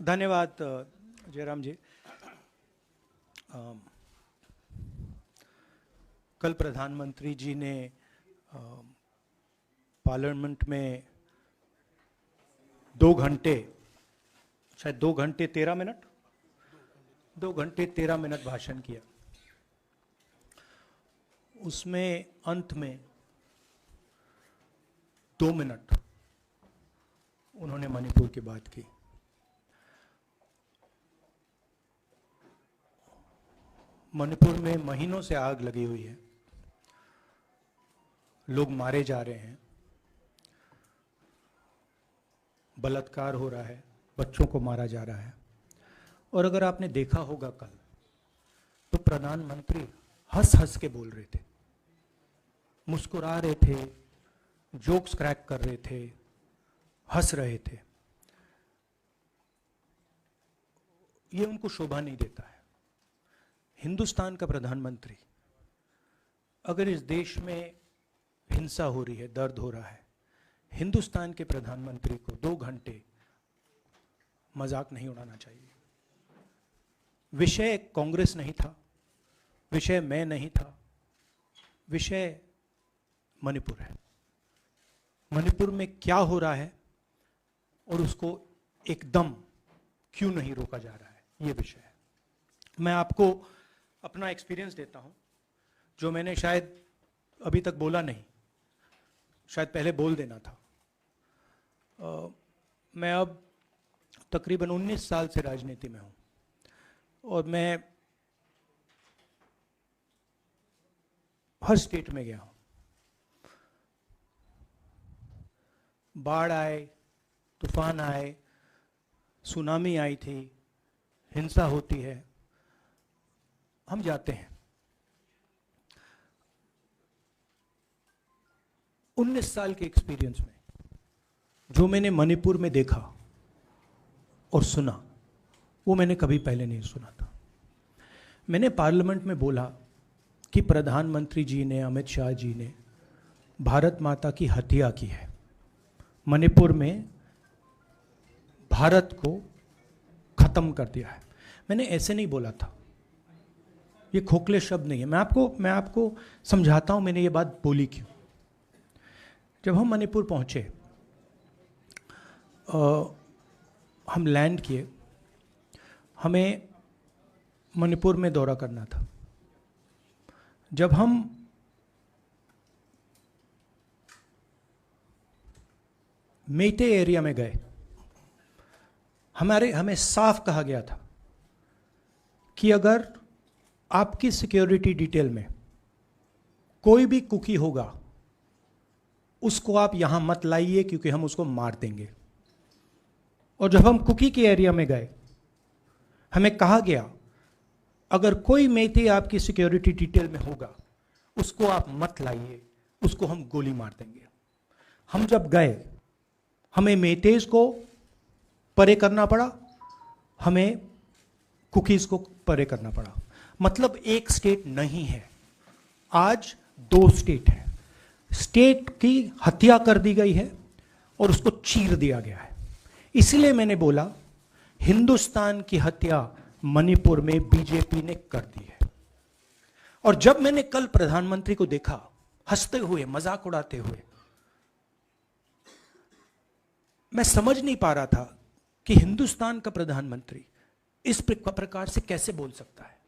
धन्यवाद जयराम जी। कल प्रधानमंत्री जी ने पार्लियामेंट में 2 घंटे, शायद 2 घंटे 13 मिनट, 2 घंटे 13 मिनट भाषण किया। उसमें अंत में 2 मिनट उन्होंने मणिपुर की बात की। मणिपुर में महीनों से आग लगी हुई है, लोग मारे जा रहे हैं, बलात्कार हो रहा है, बच्चों को मारा जा रहा है। और अगर आपने देखा होगा कल, तो प्रधानमंत्री हंस हंस के बोल रहे थे, मुस्कुरा रहे थे, जोक्स क्रैक कर रहे थे, हंस रहे थे। ये उनको शोभा नहीं देता है। हिंदुस्तान का प्रधानमंत्री, अगर इस देश में हिंसा हो रही है, दर्द हो रहा है, हिंदुस्तान के प्रधानमंत्री को 2 घंटे मजाक नहीं उड़ाना चाहिए। विषय कांग्रेस नहीं था, विषय मैं नहीं था, विषय मणिपुर है। मणिपुर में क्या हो रहा है और उसको एकदम क्यों नहीं रोका जा रहा है, ये विषय है। मैं आपको अपना एक्सपीरियंस देता हूं, जो मैंने शायद अभी तक बोला नहीं, शायद पहले बोल देना था। मैं अब तकरीबन 19 साल से राजनीति में हूं और मैं हर स्टेट में गया हूं। बाढ़ आए, तूफान आए, सुनामी आई थी, हिंसा होती है, हम जाते हैं। 19 साल के एक्सपीरियंस में जो मैंने मणिपुर में देखा और सुना, वो मैंने कभी पहले नहीं सुना था। मैंने पार्लियामेंट में बोला कि प्रधानमंत्री जी ने, अमित शाह जी ने भारत माता की हत्या की है, मणिपुर में भारत को खत्म कर दिया है। मैंने ऐसे नहीं बोला था, ये खोखले शब्द नहीं है। मैं आपको समझाता हूं मैंने ये बात बोली क्यों। जब हम मणिपुर पहुंचे, हम लैंड किए, हमें मणिपुर में दौरा करना था। जब हम मेइते एरिया में गए, हमें साफ कहा गया था कि अगर आपकी सिक्योरिटी डिटेल में कोई भी कुकी होगा, उसको आप यहां मत लाइए क्योंकि हम उसको मार देंगे। और जब हम कुकी के एरिया में गए, हमें कहा गया अगर कोई मेइते आपकी सिक्योरिटी डिटेल में होगा, उसको आप मत लाइए, उसको हम गोली मार देंगे। हम जब गए, हमें मेइतेज को परे करना पड़ा, हमें कुकीज को परे करना पड़ा। मतलब एक स्टेट नहीं है, आज 2 स्टेट है। स्टेट की हत्या कर दी गई है और उसको चीर दिया गया है। इसलिए मैंने बोला हिंदुस्तान की हत्या मणिपुर में बीजेपी ने कर दी है। और जब मैंने कल प्रधानमंत्री को देखा हंसते हुए, मजाक उड़ाते हुए, मैं समझ नहीं पा रहा था कि हिंदुस्तान का प्रधानमंत्री इस प्रकार से कैसे बोल सकता है।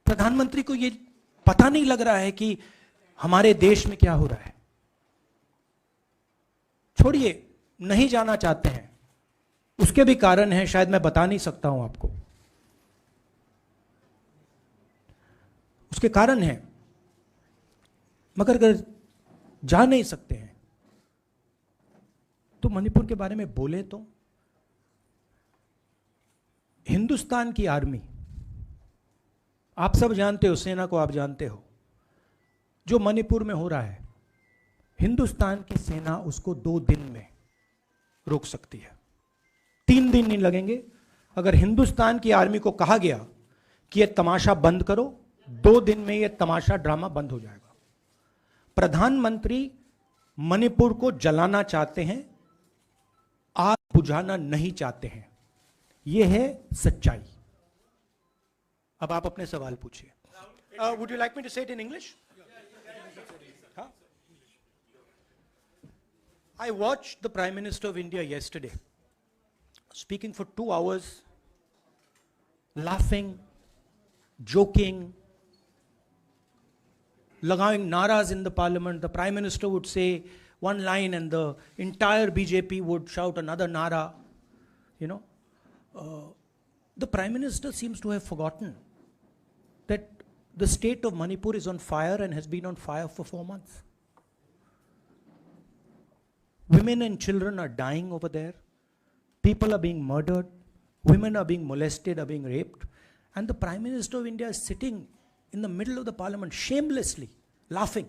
प्रधानमंत्री को यह पता नहीं लग रहा है कि हमारे देश में क्या हो रहा है। छोड़िए, नहीं जाना चाहते हैं, उसके भी कारण हैं, शायद मैं बता नहीं सकता हूं आपको, उसके कारण हैं। मगर अगर जा नहीं सकते हैं तो मणिपुर के बारे में बोले तो। हिंदुस्तान की आर्मी, आप सब जानते हो, सेना को आप जानते हो, जो मणिपुर में हो रहा है, हिंदुस्तान की सेना उसको 2 दिन में रोक सकती है, 3 दिन नहीं लगेंगे। अगर हिंदुस्तान की आर्मी को कहा गया कि यह तमाशा बंद करो, 2 दिन में यह तमाशा, ड्रामा बंद हो जाएगा। प्रधानमंत्री मणिपुर को जलाना चाहते हैं, आग बुझाना नहीं चाहते हैं। ये है सच्चाई. अब आप अपने सवाल पूछिए. Would you like me to say it in English? Huh? I watched the Prime Minister of India yesterday speaking for 2 hours, laughing, joking, लगाing naras in the parliament. The Prime Minister would say one line and the entire BJP would shout another nara. You know, the Prime Minister seems to have forgotten that the state of Manipur is on fire and has been on fire for 4 months. Women and children are dying over there. People are being murdered. Women are being molested, are being raped. And the Prime Minister of India is sitting in the middle of the parliament, shamelessly laughing.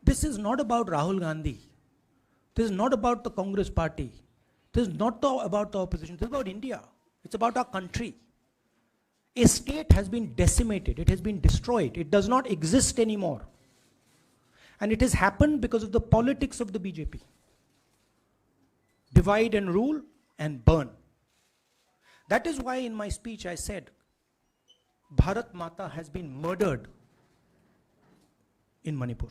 This is not about Rahul Gandhi. This is not about the Congress party. This is not about the opposition. This is about India. It's about our country. A state has been decimated. It has been destroyed. It does not exist anymore. And it has happened because of the politics of the BJP. Divide and rule and burn. That is why in my speech I said, Bharat Mata has been murdered in Manipur.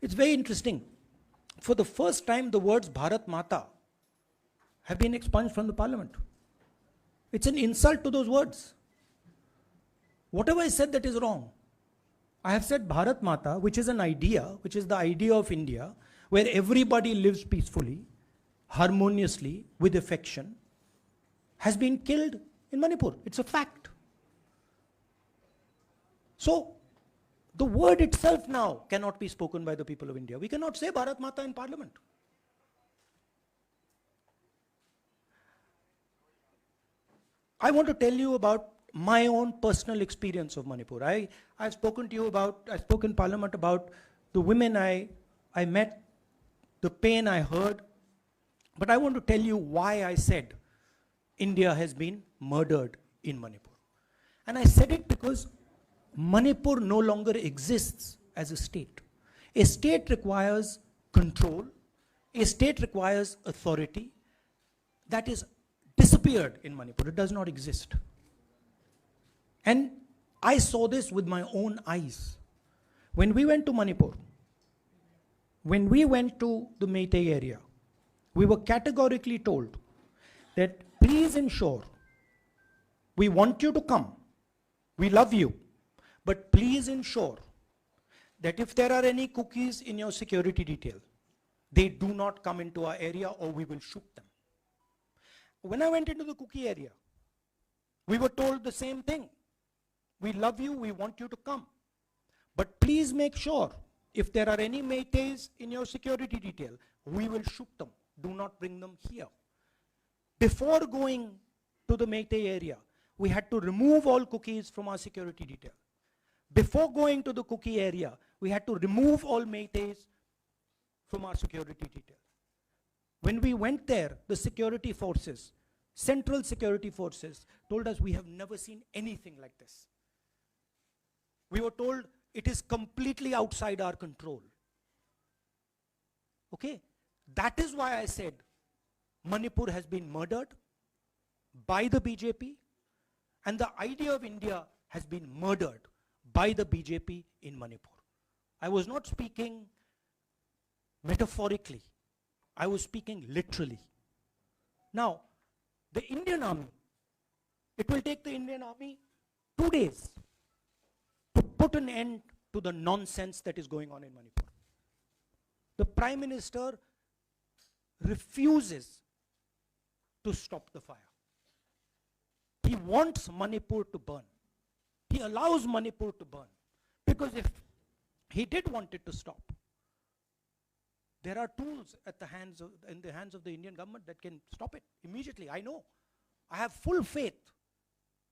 It's very interesting. For the first time, the words Bharat Mata have been expunged from the parliament. It's an insult to those words. Whatever I said that is wrong. I have said Bharat Mata, which is an idea, which is the idea of India, where everybody lives peacefully, harmoniously, with affection, has been killed in Manipur. It's a fact. So, the word itself now cannot be spoken by the people of India. We cannot say Bharat Mata in parliament. I want to tell you about my own personal experience of Manipur. I've spoken to you about, I spoke in parliament about the women I met, the pain I heard, but I want to tell you why I said India has been murdered in Manipur. And I said it because Manipur no longer exists as a state. A state requires control. A state requires authority. That is disappeared in Manipur. It does not exist. And I saw this with my own eyes. When we went to Manipur, when we went to the Meitei area, we were categorically told that please ensure, we want you to come, we love you, but please ensure that if there are any cookies in your security detail, they do not come into our area or we will shoot them. When I went into the cookie area, we were told the same thing. We love you, we want you to come. But please make sure, if there are any Meiteis in your security detail, we will shoot them. Do not bring them here. Before going to the Meitei area, we had to remove all cookies from our security detail. Before going to the cookie area, we had to remove all Meiteis from our security detail. When we went there, the security forces, central security forces, told us we have never seen anything like this. We were told it is completely outside our control. Okay? That is why I said Manipur has been murdered by the BJP and the idea of India has been murdered by the BJP in Manipur. I was not speaking metaphorically. I was speaking literally. Now, the Indian Army, it will take the Indian Army 2 days to put an end to the nonsense that is going on in Manipur. The Prime Minister refuses to stop the fire. He wants Manipur to burn. He allows Manipur to burn. Because if he did want it to stop, there are tools in the hands of the Indian government that can stop it immediately. I know. I have full faith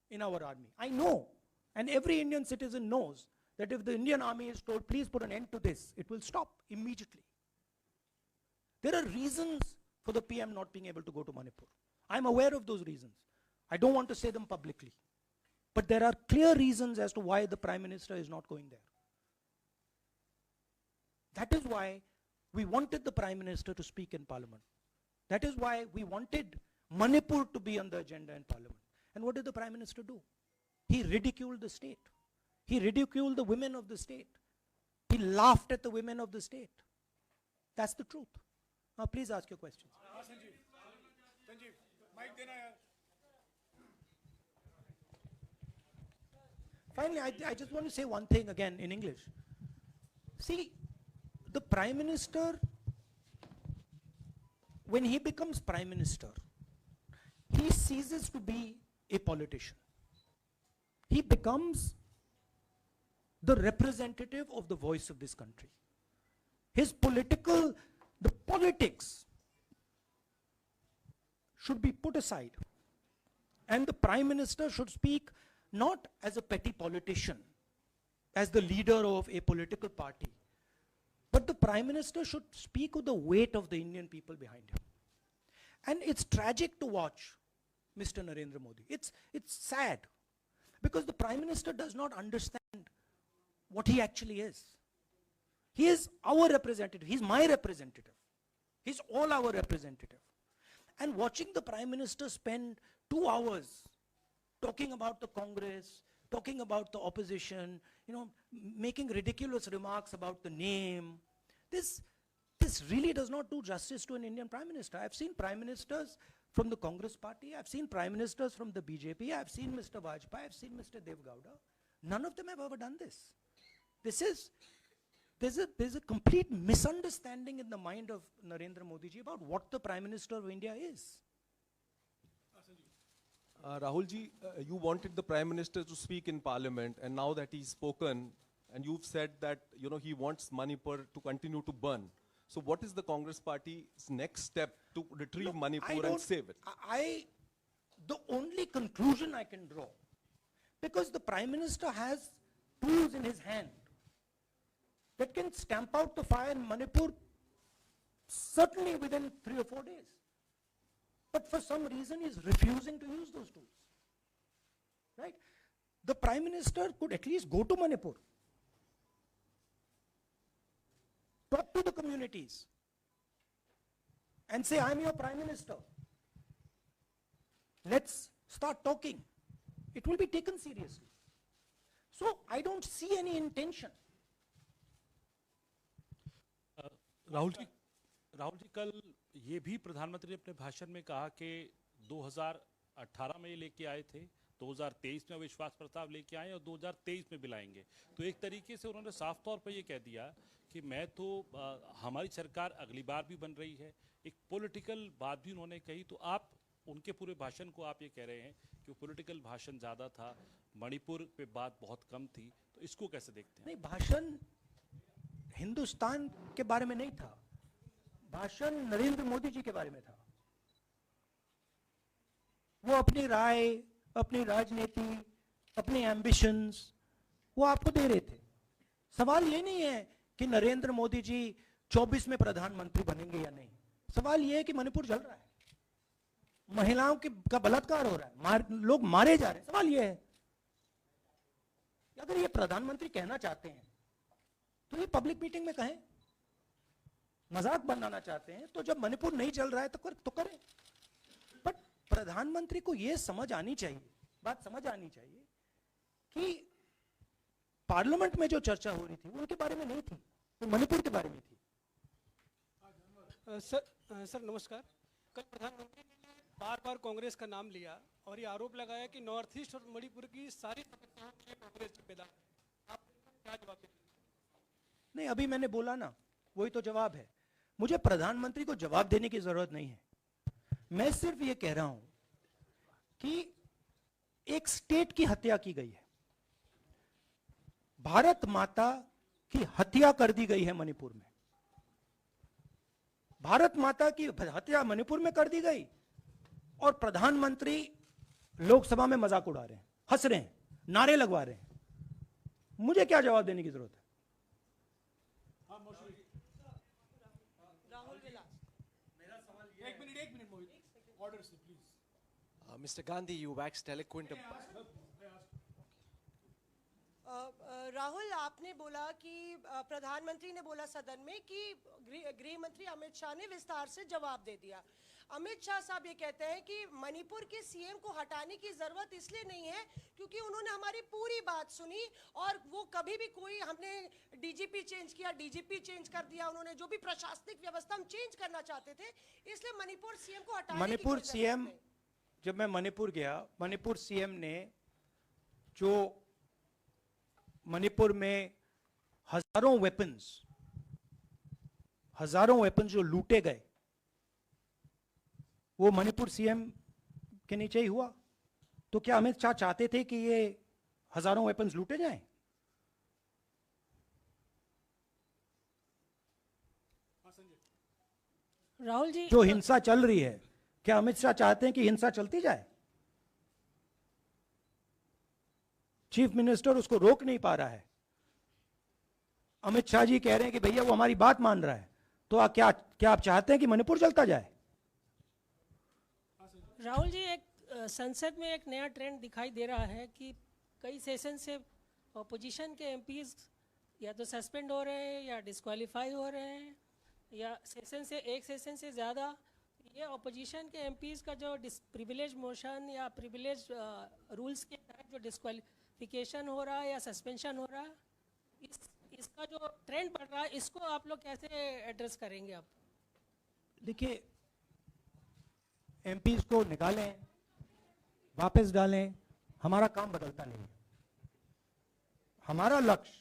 in our army. I know. And every Indian citizen knows that if the Indian army is told, please put an end to this, it will stop immediately. There are reasons for the PM not being able to go to Manipur. I'm aware of those reasons. I don't want to say them publicly. But there are clear reasons as to why the Prime Minister is not going there. That is why we wanted the Prime Minister to speak in Parliament. That is why we wanted Manipur to be on the agenda in Parliament. And what did the Prime Minister do? He ridiculed the state. He ridiculed the women of the state. He laughed at the women of the state. That's the truth. Now please ask your questions. Sanjeev, mic dena yaar. Finally, I just want to say one thing again in English. See, the Prime Minister, when he becomes Prime Minister, he ceases to be a politician. He becomes the representative of the voice of this country. His the politics should be put aside. And the Prime Minister should speak not as a petty politician, as the leader of a political party, but the Prime Minister should speak with the weight of the Indian people behind him. And it's tragic to watch Mr. Narendra Modi. It's sad, because the Prime Minister does not understand what he actually is. He is our representative. He's my representative. He's all our representative. And watching the Prime Minister spend 2 hours talking about the Congress, talking about the opposition, making ridiculous remarks about the name, this really does not do justice to an Indian Prime Minister. I've seen Prime Ministers from the Congress party, I've seen Prime Ministers from the BJP, I've seen Mr. Vajpayee, I've seen Mr. Dev Gowda. None of them have ever done this. There's a complete misunderstanding in the mind of Narendra Modi ji about what the Prime Minister of India is. Rahul ji, you wanted the Prime Minister to speak in Parliament, and now that he's spoken, and you've said that he wants Manipur to continue to burn. So what is the Congress Party's next step to retrieve Manipur and save it? The only conclusion I can draw, because the Prime Minister has tools in his hand that can stamp out the fire in Manipur certainly within 3 or 4 days. But for some reason, he's refusing to use those tools. Right? The Prime Minister could at least go to Manipur, talk to the communities, and say, I'm your Prime Minister. Let's start talking. It will be taken seriously. So I don't see any intention. Rahul ji, कल ये भी प्रधानमंत्री ने अपने भाषण में कहा कि 2018 में ये लेके आए थे, 2023 में विश्वास प्रस्ताव लेके आए और 2023 में भी लाएंगे. तो एक तरीके से उन्होंने साफ तौर पर ये कह दिया कि मैं तो हमारी सरकार अगली बार भी बन रही है. एक पॉलिटिकल बात भी उन्होंने कही. तो आप उनके पूरे भाषण को आप ये कह रहे हैं कि पॉलिटिकल भाषण ज़्यादा था, मणिपुर पे बात बहुत कम थी. तो इसको कैसे देखते हैं? नहीं, भाषण हिंदुस्तान के बारे में नहीं था, भाषण नरेंद्र मोदी जी के बारे में था. वो अपनी राय, अपनी राजनीति, अपने एम्बिशंस वो आपको दे रहे थे. सवाल ये नहीं है कि नरेंद्र मोदी जी 24 में प्रधानमंत्री बनेंगे या नहीं. सवाल ये है कि मणिपुर जल रहा है, महिलाओं का बलात्कार हो रहा है, लोग मारे जा रहे हैं. सवाल ये है, अगर ये प्रधानमंत्री कहना चाहते हैं तो ये पब्लिक मीटिंग में कहें. मजाक बनाना चाहते हैं तो जब मणिपुर नहीं चल रहा है तो करें. बट प्रधानमंत्री को ये समझ आनी चाहिए, बात समझ आनी चाहिए कि पार्लियामेंट में जो चर्चा हो रही थी वो उनके बारे में नहीं थी, वो मणिपुर के बारे में थी. सर नमस्कार. कल प्रधानमंत्री ने बार-बार कांग्रेस का नाम लिया और ये आरोप लगाया कि नॉर्थ ईस्ट और मणिपुर की सारी समस्याओं के लिए कांग्रेस जिम्मेदार है. आप क्या जवाब देंगे? नहीं, अभी मैंने बोला ना, वही तो जवाब है. मुझे प्रधानमंत्री को जवाब देने की जरूरत नहीं है. मैं सिर्फ ये कह रहा हूं कि एक स्टेट की हत्या की गई है, भारत माता की हत्या कर दी गई है मणिपुर में. भारत माता की हत्या मणिपुर में कर दी गई और प्रधानमंत्री लोकसभा में मजाक उड़ा रहे हैं, हंस रहे हैं, नारे लगवा रहे हैं. मुझे क्या जवाब देने की जरूरत है? Mr. Gandhi, you waxed eloquent. Rahul, आपने बोला कि प्रधानमंत्री ने बोला सदन में कि गृह मंत्री अमित शाह ने विस्तार से जवाब दे दिया. अमित शाह साहब ये कहते हैं कि मणिपुर के सीएम को हटाने की जरूरत इसलिए नहीं है क्योंकि उन्होंने हमारी पूरी बात सुनी और वो कभी भी कोई हमने डीजीपी चेंज किया, डीजीपी चेंज कर दिया, उन्होंने जो भी प्रशासनिक व्यवस्था हम चेंज करना चाहते थे, इसलिए मणिपुर सीएम को हटाने की मणिपुर कोई सीएम, जरूरत नहीं। जब मैं मणिपुर गया, मणिपुर सीएम ने जो मणिपुर में हजारों वेपन्स जो लूटे गए, वो मणिपुर सीएम के नीचे ही हुआ। तो क्या अमित शाह चाहते थे कि ये हजारों वेपन्स लूटे जाएं? राहुल जी, जो हिंसा चल रही है, क्या अमित शाह चाहते हैं कि हिंसा चलती जाए? चीफ मिनिस्टर उसको रोक नहीं पा रहा है। अमित शाह जी कह रहे हैं कि भैया वो हमारी बात मान रहा है, तो क्या आप चाहते हैं कि मणिपुर चलता जाए? राहुल जी, एक संसद में एक नया ट्रेंड दिखाई दे रहा है कि कई सेशन से अपोजिशन के एमपीज या तो सस्पेंड हो रहे हैं या डिस्क्वालीफाई हो रहे हैं, या एक सेशन से ज़्यादा ये अपोजिशन के एमपीज का जो प्रिविलेज मोशन या प्रिविलेज रूल्स के तहत जो डिस्क्वालिफिकेशन हो रहा है या सस्पेंशन हो रहा है, इसका जो ट्रेंड बढ़ रहा है, इसको आप लोग कैसे एड्रेस करेंगे? आप देखिए, एमपीज को निकालें, वापस डालें, हमारा काम बदलता नहीं है। हमारा लक्ष्य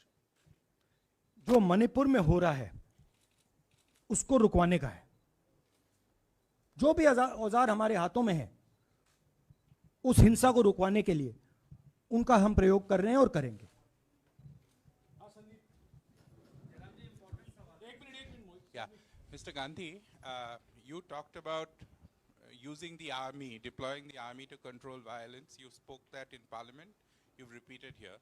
जो मणिपुर में हो रहा है उसको रुकवाने का है। जो भी औजार हमारे हाथों में है, उस हिंसा को रुकवाने के लिए उनका हम प्रयोग कर रहे हैं और करेंगे। Yeah, Mr. Gandhi, you talked about using the army, deploying the army to control violence. You spoke that in Parliament. You've repeated here.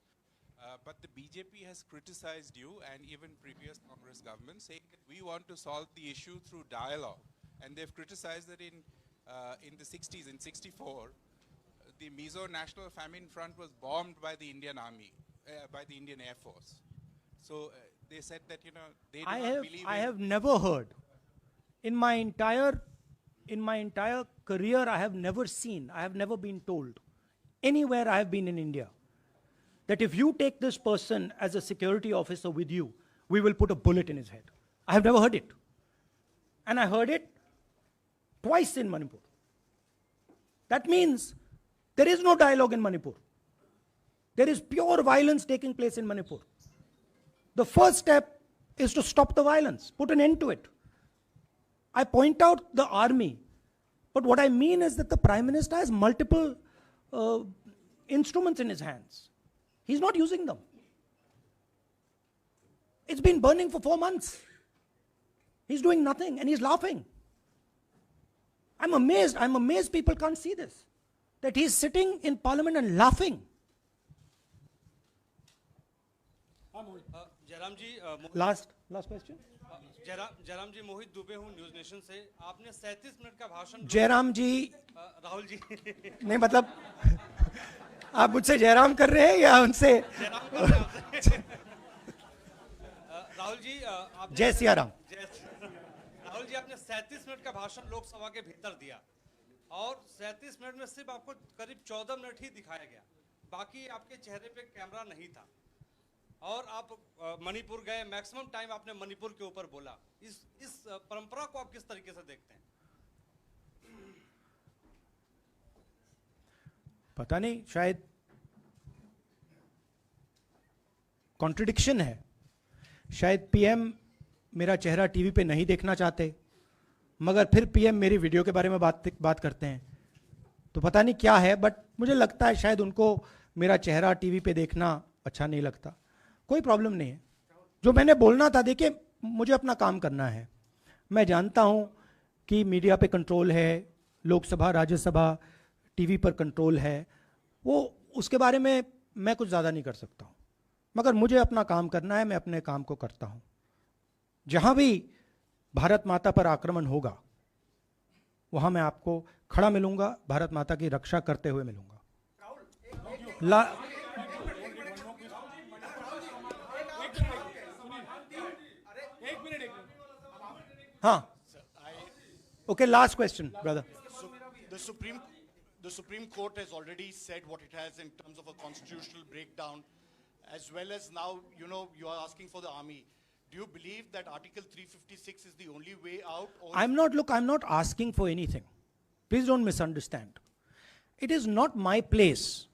But the BJP has criticized you and even previous Congress governments, saying that we want to solve the issue through dialogue. And they've criticized that in the 60s, in 64, the Mizo National Famine Front was bombed by the Indian Army, by the Indian Air Force. So they said that, you know, they do not believe I in... have never heard in my entire career, I have never been told anywhere I have been in India that if you take this person as a security officer with you, we will put a bullet in his head. I have never heard it. And I heard it twice in Manipur. That means there is no dialogue in Manipur. There is pure violence taking place in Manipur. The first step is to stop the violence, put an end to it. I point out the army, but what I mean is that the Prime Minister has multiple instruments in his hands. He's not using them. It's been burning for 4 months. He's doing nothing and he's laughing. I'm amazed people can't see this. That he's sitting in Parliament and laughing. Jairam ji, Last question. Jairam जी, मोहित दुबे हूँ news nation से। आपने 37 minute का भाषण जयराम जी राहुल जी नहीं, मतलब आप मुझसे जयराम कर रहे हैं या उनसे राहुल जी आपने जय सिया राम। राहुल जी, आपने 37 मिनट का भाषण लोकसभा के भीतर दिया और 37 मिनट में सिर्फ आपको करीब 14 मिनट ही दिखाया गया, बाकी आपके चेहरे पे कैमरा नहीं था और आप मणिपुर गए, मैक्सिमम टाइम आपने मणिपुर के ऊपर बोला। इस परंपरा को आप किस तरीके से देखते हैं? पता नहीं, शायद कॉन्ट्रडिक्शन है। शायद पीएम मेरा चेहरा टीवी पे नहीं देखना चाहते, मगर फिर पीएम मेरी वीडियो के बारे में बात करते हैं, तो पता नहीं क्या है, बट मुझे लगता है शायद उनको मेरा चेहरा टीवी पे देखना अच्छा नहीं लगता। कोई प्रॉब्लम नहीं है। जो मैंने बोलना था, देखिए मुझे अपना काम करना है। मैं जानता हूं कि मीडिया पे कंट्रोल है, लोकसभा राज्यसभा टीवी पर कंट्रोल है, वो उसके बारे में मैं कुछ ज़्यादा नहीं कर सकता हूं, मगर मुझे अपना काम करना है, मैं अपने काम को करता हूं। जहां भी भारत माता पर आक्रमण होगा वहां मैं आपको खड़ा मिलूंगा, भारत माता की रक्षा करते हुए मिलूंगा। हाँ, Okay, last question, brother. So the Supreme Court has already said what it has in terms of a constitutional breakdown, as well as now, you know, you are asking for the army. Do you believe that Article 356 is the only way out? Or I'm not asking for anything. Please don't misunderstand. It is not my place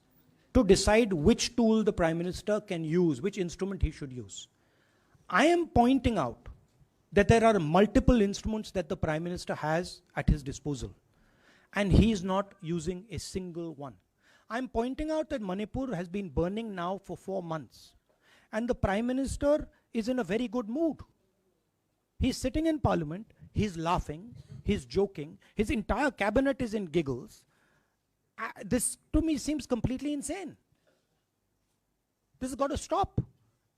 to decide which tool the Prime Minister can use, which instrument he should use. I am pointing out that there are multiple instruments that the Prime Minister has at his disposal, and he is not using a single one. I'm pointing out that Manipur has been burning now for 4 months, and the Prime Minister is in a very good mood. He's sitting in Parliament, he's laughing, he's joking, his entire cabinet is in giggles. This to me seems completely insane. This has got to stop.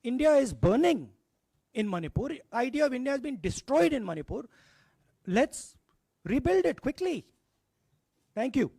India is burning in Manipur. The idea of India has been destroyed in Manipur. Let's rebuild it quickly. Thank you.